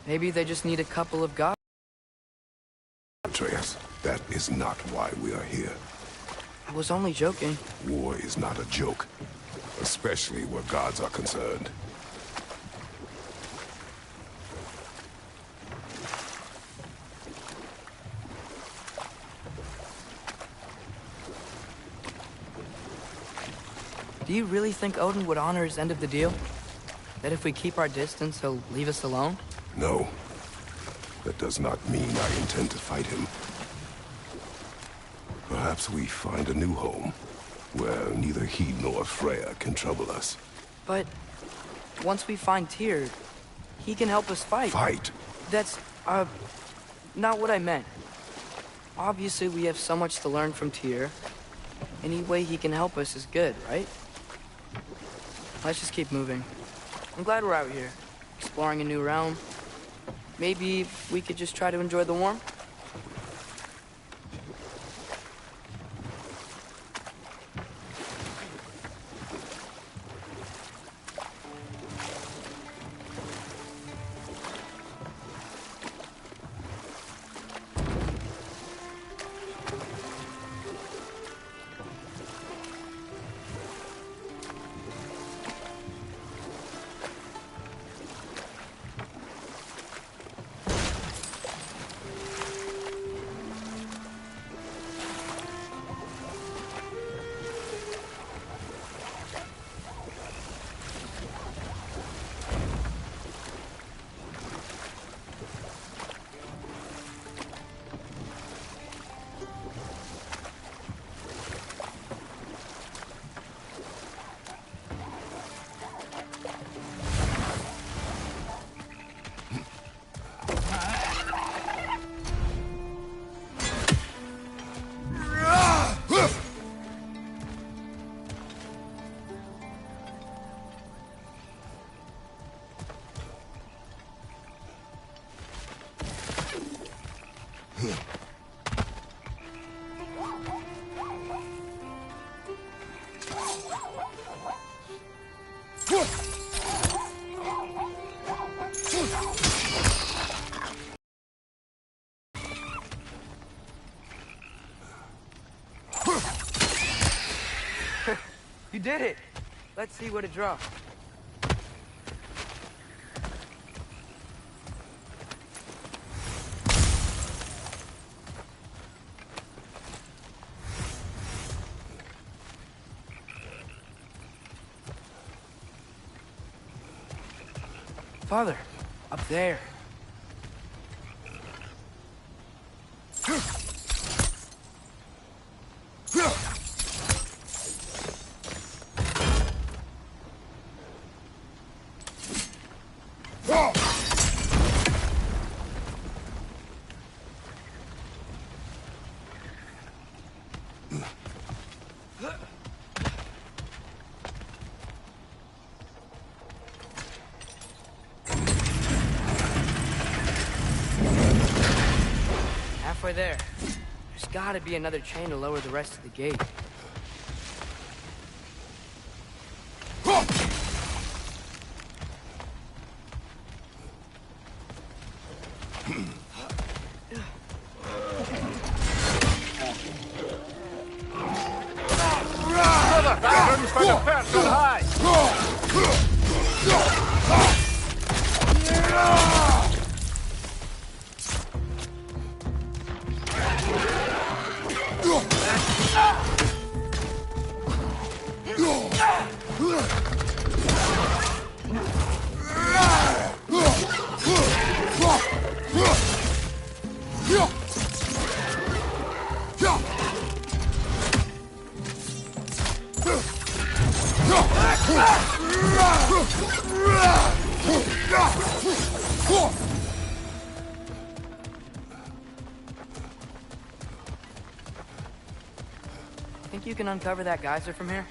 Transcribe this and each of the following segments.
Maybe they just need a couple of gods. Atreus, that is not why we are here. I was only joking. War is not a joke, especially where gods are concerned. Do you really think Odin would honor his end of the deal? That if we keep our distance, he'll leave us alone? No. That does not mean I intend to fight him. Perhaps we find a new home, where neither he nor Freya can trouble us. But once we find Tyr, he can help us fight. Fight? That's, not what I meant. Obviously, we have so much to learn from Tyr. Any way he can help us is good, right? Let's just keep moving. I'm glad we're out here, exploring a new realm. Maybe we could just try to enjoy the warmth? You did it! Let's see what it drops. Father, up there. Halfway there. There's gotta be another chain to lower the rest of the gate. Think you can uncover that geyser from here?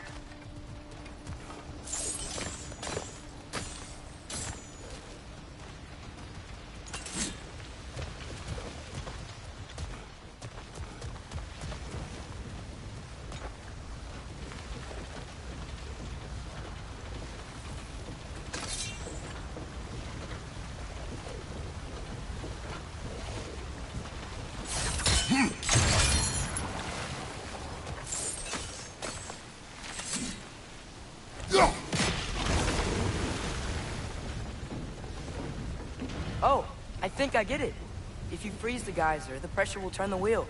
Oh, I think I get it. If you freeze the geyser, the pressure will turn the wheel.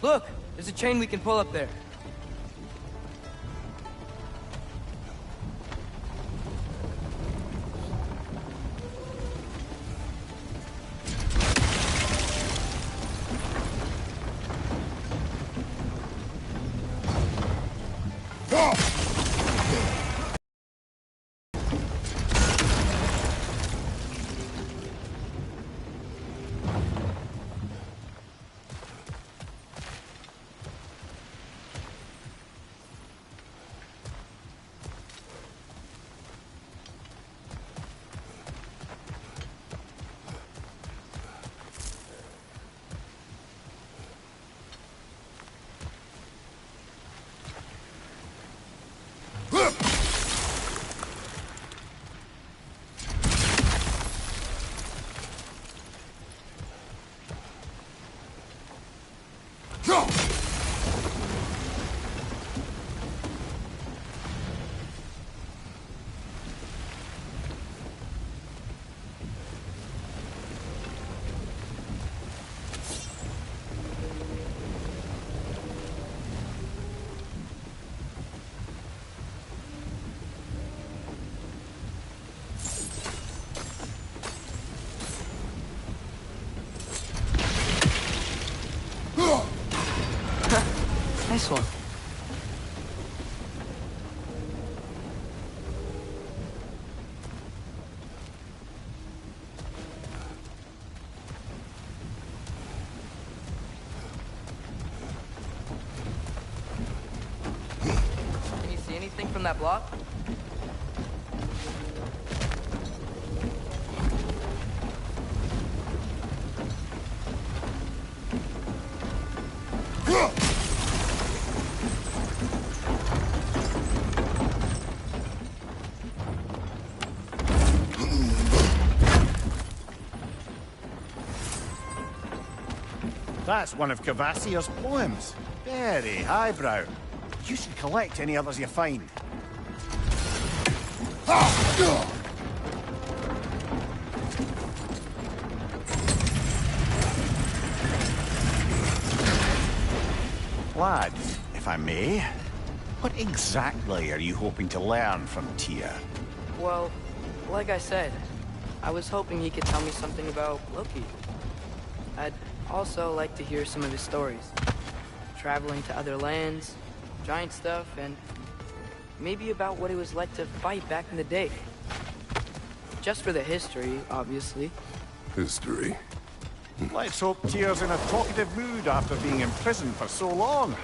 Look, there's a chain we can pull up there. Nice one. Can you see anything from that block? That's one of Cavassier's poems. Very highbrow. You should collect any others you find. Lads, if I may, what exactly are you hoping to learn from Tyr? Well, like I said, I was hoping he could tell me something about Loki. I'd also like to hear some of his stories. Traveling to other lands, giant stuff, and maybe about what it was like to fight back in the day. Just for the history, obviously. History. Let's hope Tyr's in a talkative mood after being imprisoned for so long.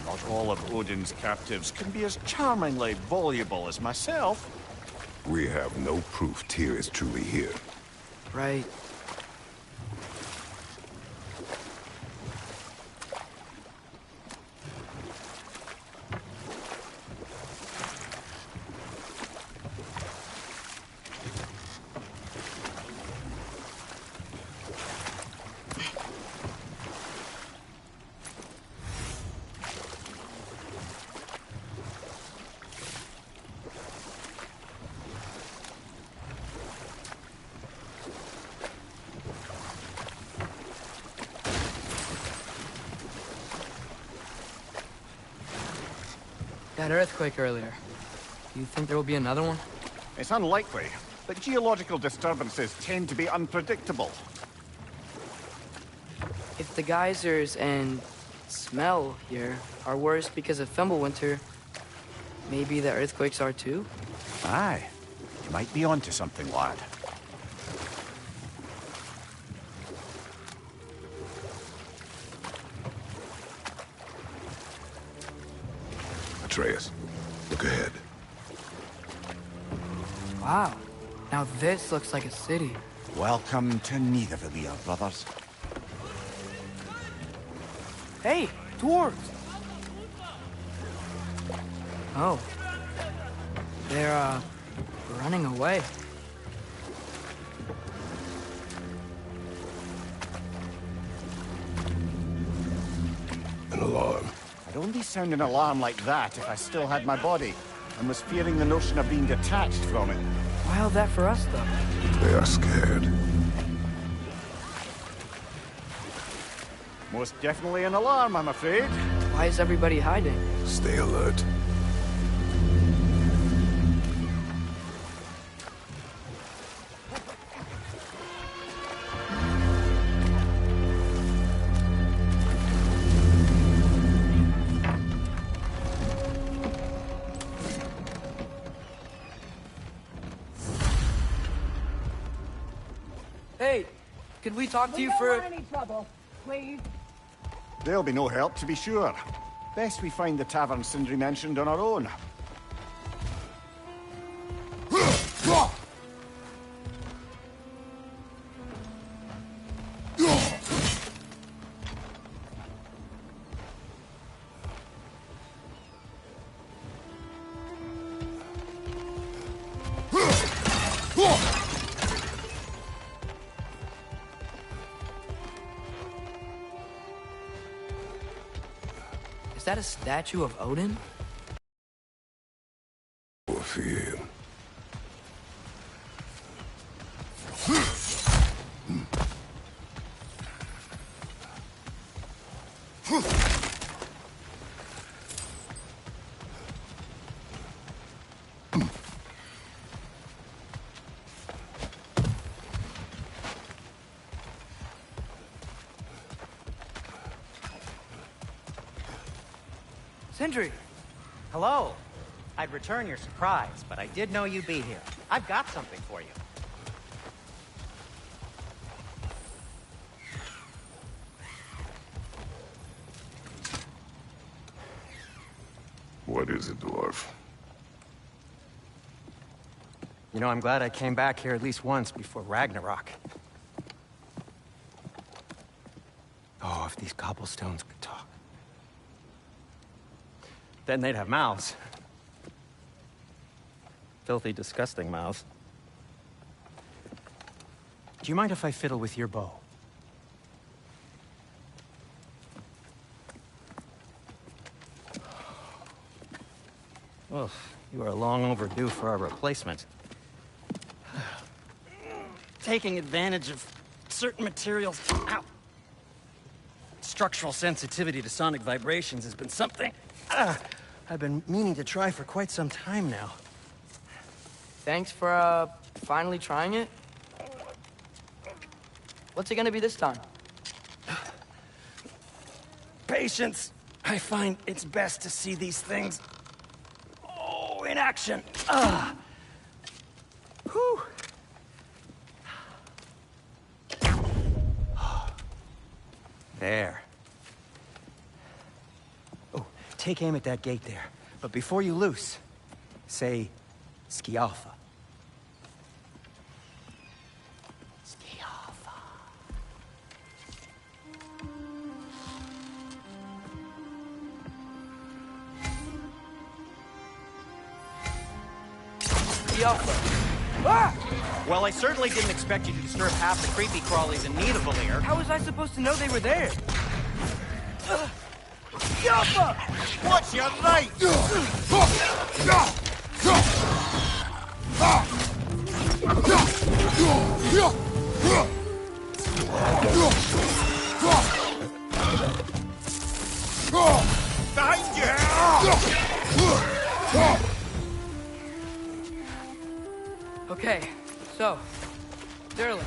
Not all of Odin's captives can be as charmingly voluble as myself. We have no proof Tyr is truly here. Right. That earthquake earlier. Do you think there will be another one? It's unlikely, but geological disturbances tend to be unpredictable. If the geysers and smell here are worse because of Fimbulwinter, maybe the earthquakes are too? Aye. You might be onto something, lad. Atreus, look ahead. Wow. Now this looks like a city. Welcome to Nidavellir, brothers. Hey, dwarves! Oh. They're, running away. An alarm. I'd only sound an alarm like that if I still had my body, and was fearing the notion of being detached from it. Wild that for us, though. They are scared. Most definitely an alarm, I'm afraid. Why is everybody hiding? Stay alert. Hey, could we talk to you We for... don't want any trouble, please. There'll be no help, to be sure. Best we find the tavern Sindri mentioned on our own. Is that a statue of Odin? Or fear him. Sindri! Hello. I'd return your surprise, but I did know you'd be here. I've got something for you. What is it, dwarf? You know, I'm glad I came back here at least once before Ragnarok. Oh, if these cobblestones could talk. Then they'd have mouths. Filthy, disgusting mouths. Do you mind if I fiddle with your bow? Well, you are long overdue for a replacement. Taking advantage of certain materials. Ow. Structural sensitivity to sonic vibrations has been something I've been meaning to try for quite some time now. Thanks for, finally trying it. What's it gonna be this time? Patience. I find it's best to see these things, in action. Whew. There. Oh, take aim at that gate there. But before you loose, say, Skialfa. Skialfa. Ah! Well, I certainly didn't expect you to disturb half the creepy crawlies in Nidavellir. How was I supposed to know they were there? Yappa! What's your right? Behind you! Okay, so, Sterling.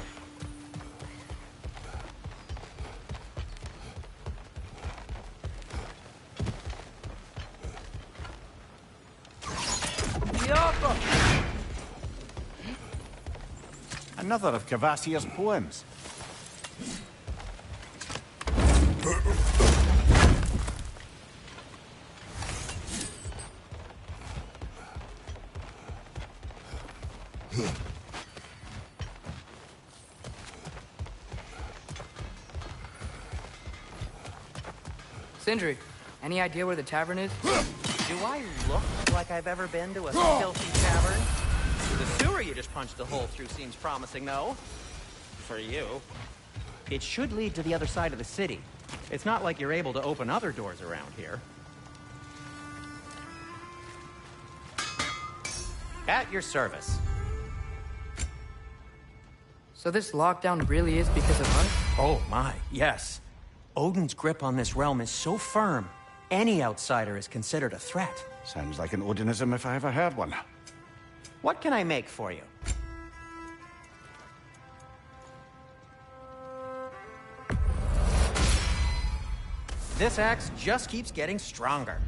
Another of Cavassier's poems. Sindri, any idea where the tavern is? Do I look like I've ever been to a filthy tavern? The sewer you just punched a hole through seems promising, though. For you. It should lead to the other side of the city. It's not like you're able to open other doors around here. At your service. So this lockdown really is because of us? Oh my, yes. Odin's grip on this realm is so firm, any outsider is considered a threat. Sounds like an Odinism if I ever heard one. What can I make for you? This axe just keeps getting stronger.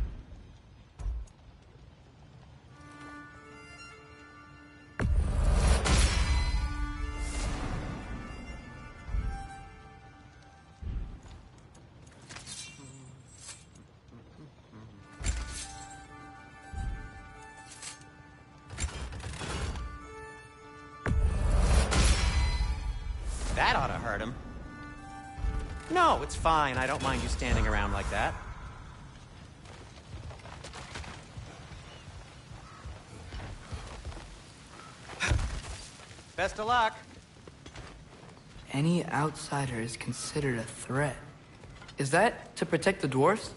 That ought to hurt him. No, it's fine. I don't mind you standing around like that. Best of luck. Any outsider is considered a threat. Is that to protect the dwarfs?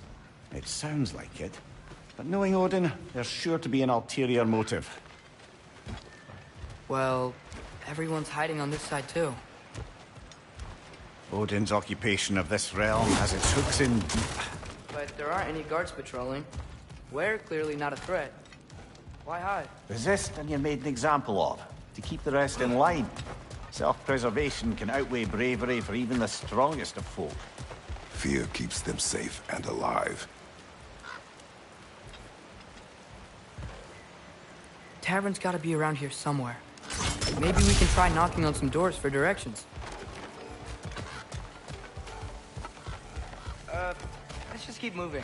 It sounds like it. But knowing Odin, there's sure to be an ulterior motive. Well, everyone's hiding on this side too. Odin's occupation of this realm has its hooks in deep. But there aren't any guards patrolling. We're clearly not a threat. Why hide? Resist and you're made an example of, to keep the rest in line. Self-preservation can outweigh bravery for even the strongest of folk. Fear keeps them safe and alive. Tavern's gotta be around here somewhere. Maybe we can try knocking on some doors for directions. Let's just keep moving.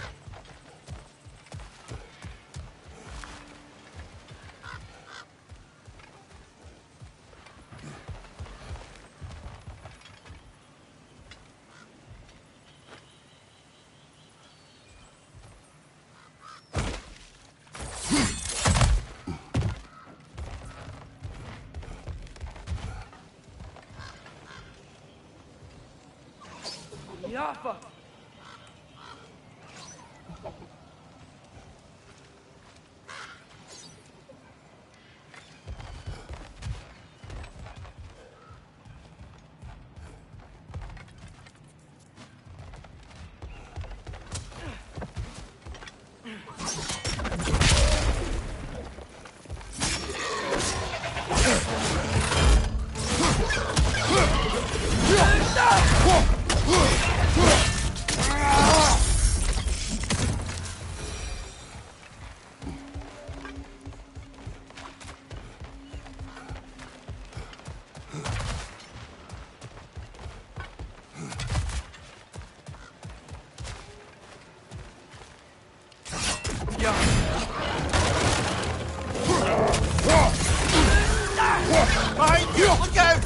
Yaffa! Behind you! Look out!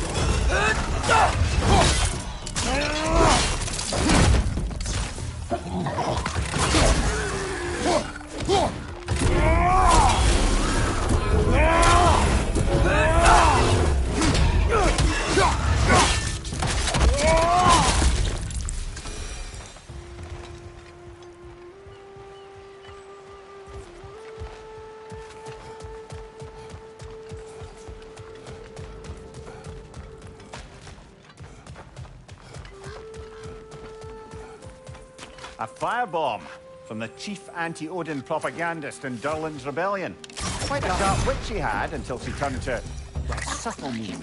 A firebomb from the chief anti-Odin propagandist in Durlin's rebellion. Quite a sharp wit she had until she turned into subtle means.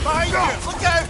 Behind you! Look out!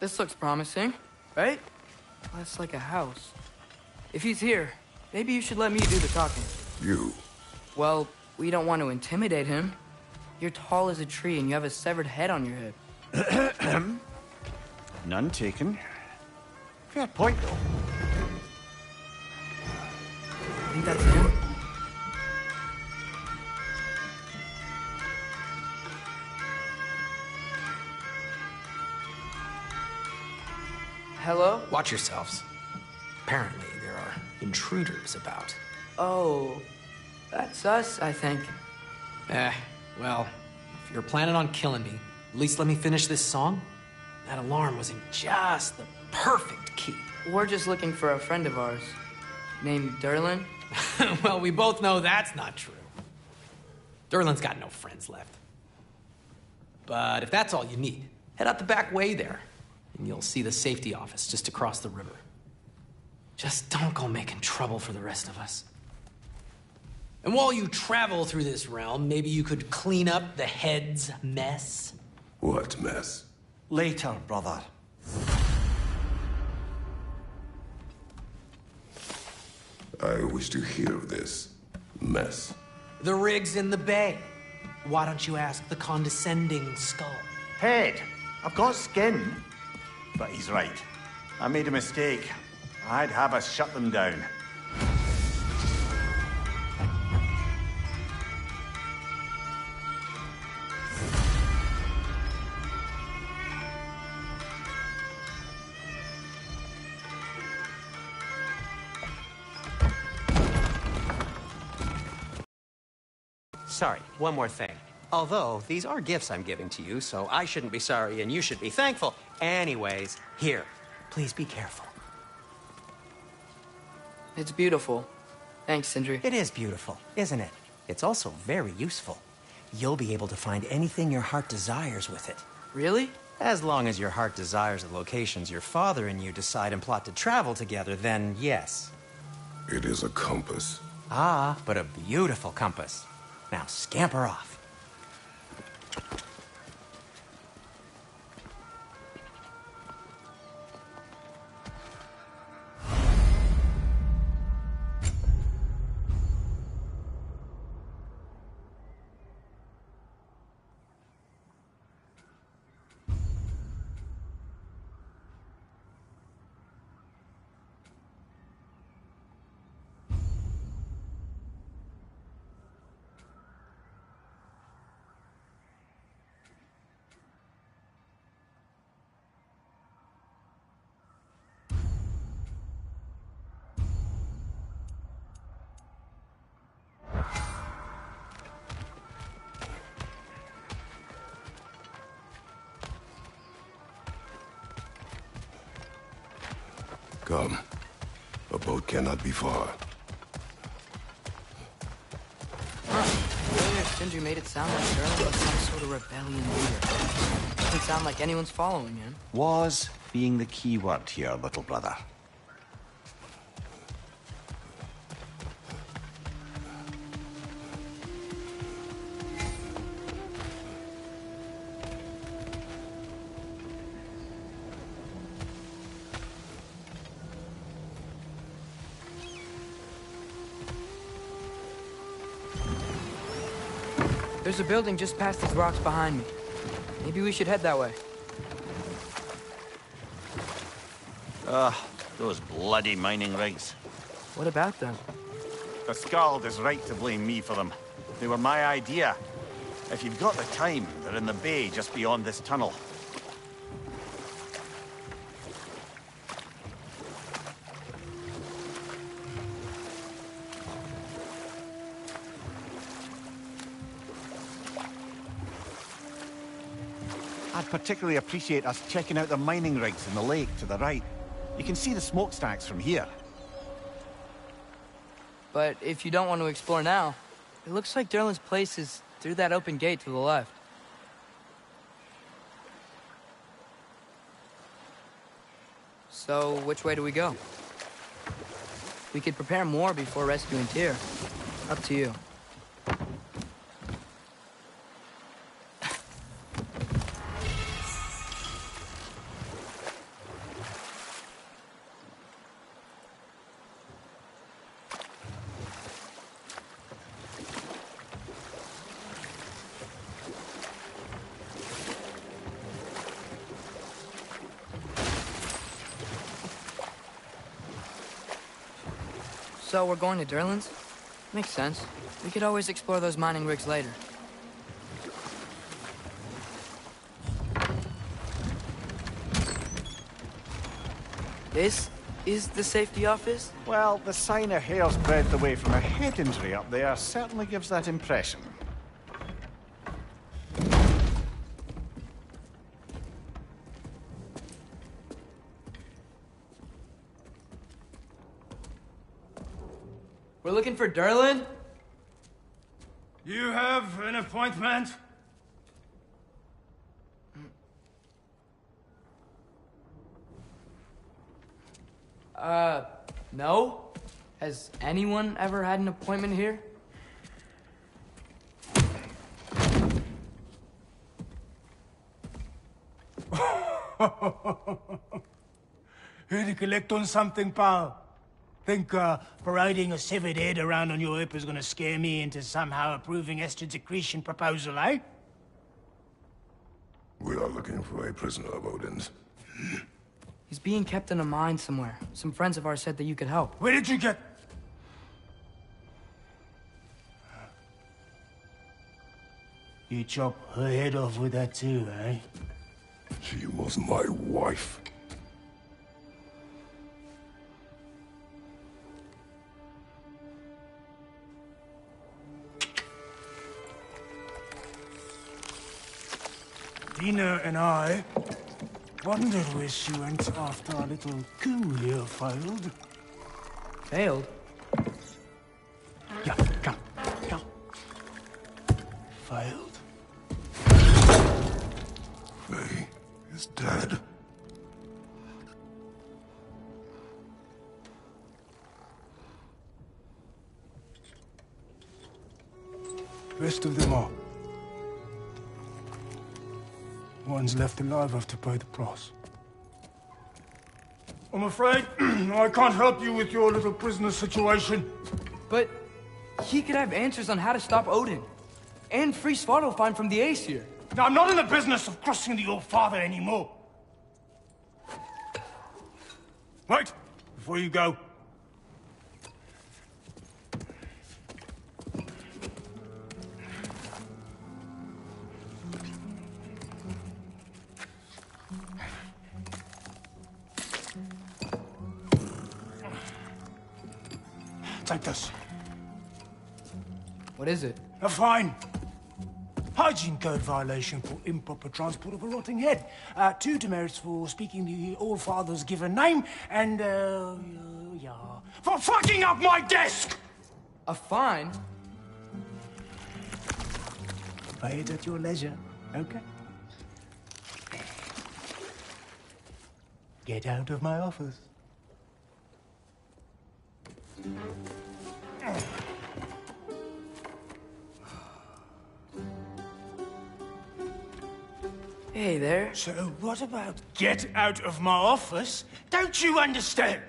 This looks promising, right? That's like a house. If he's here, maybe you should let me do the talking. You. Well, we don't want to intimidate him. You're tall as a tree and you have a severed head on your head. None taken. Fair point, though. I think that's him. Hello? Watch yourselves. Apparently, there are intruders about. Oh, that's us, I think. Well, if you're planning on killing me, at least let me finish this song. That alarm was in just the perfect key. We're just looking for a friend of ours named Derlin. Well, we both know that's not true. Derlin's got no friends left. But if that's all you need, head out the back way there, and you'll see the safety office just across the river. Just don't go making trouble for the rest of us. And while you travel through this realm, maybe you could clean up the head's mess. What mess? Later, brother. I wish to hear of this mess. The rig's in the bay. Why don't you ask the condescending skull? Head, I've got skin. But he's right. I made a mistake. I'd have us shut them down. Sorry, one more thing. Although, these are gifts I'm giving to you, so I shouldn't be sorry and you should be thankful. Anyways, here, please be careful. It's beautiful. Thanks, Sindri. It is beautiful, isn't it? It's also very useful. You'll be able to find anything your heart desires with it. Really? As long as your heart desires the locations your father and you decide and plot to travel together, then yes. It is a compass. Ah, but a beautiful compass. Now scamper off. Come. A boat cannot be far. Earlier, Sindri made it sound like Derlin was some sort of rebellion leader. Doesn't sound like anyone's following him. Was being the key word here, little brother. There's a building just past these rocks behind me. Maybe we should head that way. Those bloody mining rigs. What about them? The Skald is right to blame me for them. They were my idea. If you've got the time, they're in the bay just beyond this tunnel. I'd particularly appreciate us checking out the mining rigs in the lake to the right. You can see the smokestacks from here. But if you don't want to explore now, it looks like Derlin's place is through that open gate to the left. So, which way do we go? We could prepare more before rescuing Tyr. Up to you. So we're going to Derlin's? Makes sense. We could always explore those mining rigs later. This is the safety office? Well, the sign a hair's breadth away from a head injury up there certainly gives that impression. We're looking for Derlin? You have an appointment? No? Has anyone ever had an appointment here? Here to collect on something, pal? Think parading a severed head around on your hip is gonna scare me into somehow approving Estrid's accretion proposal, eh? We are looking for a prisoner of Odin's. He's being kept in a mine somewhere. Some friends of ours said that you could help. Where did you get... You chop her head off with that too, eh? She was my wife. Dina and I wondered where she went after our little coup here failed. Failed? Yeah, come. Failed. Faye is dead. Rest of them are. One's left alive have to pay the price. I'm afraid I can't help you with your little prisoner situation. But he could have answers on how to stop Odin. And free Svartalfheim from the Aesir. Now, I'm not in the business of crossing the old father anymore. Wait, before you go. Take this. What is it? A fine. Hygiene code violation for improper transport of a rotting head. 2 demerits for speaking the All-Father's given name, and, yeah, for fucking up my desk! A fine? Pay it at your leisure, okay? Get out of my office. Hey there. So what about get out of my office? Don't you understand?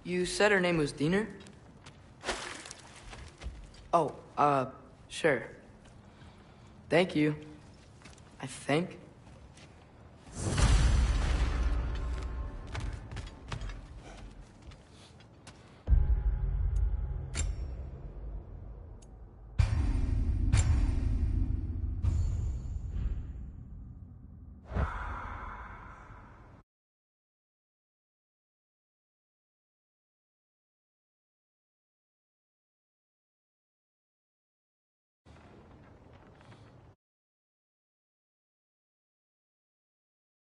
You said her name was Diener? Oh, sure. Thank you. I think.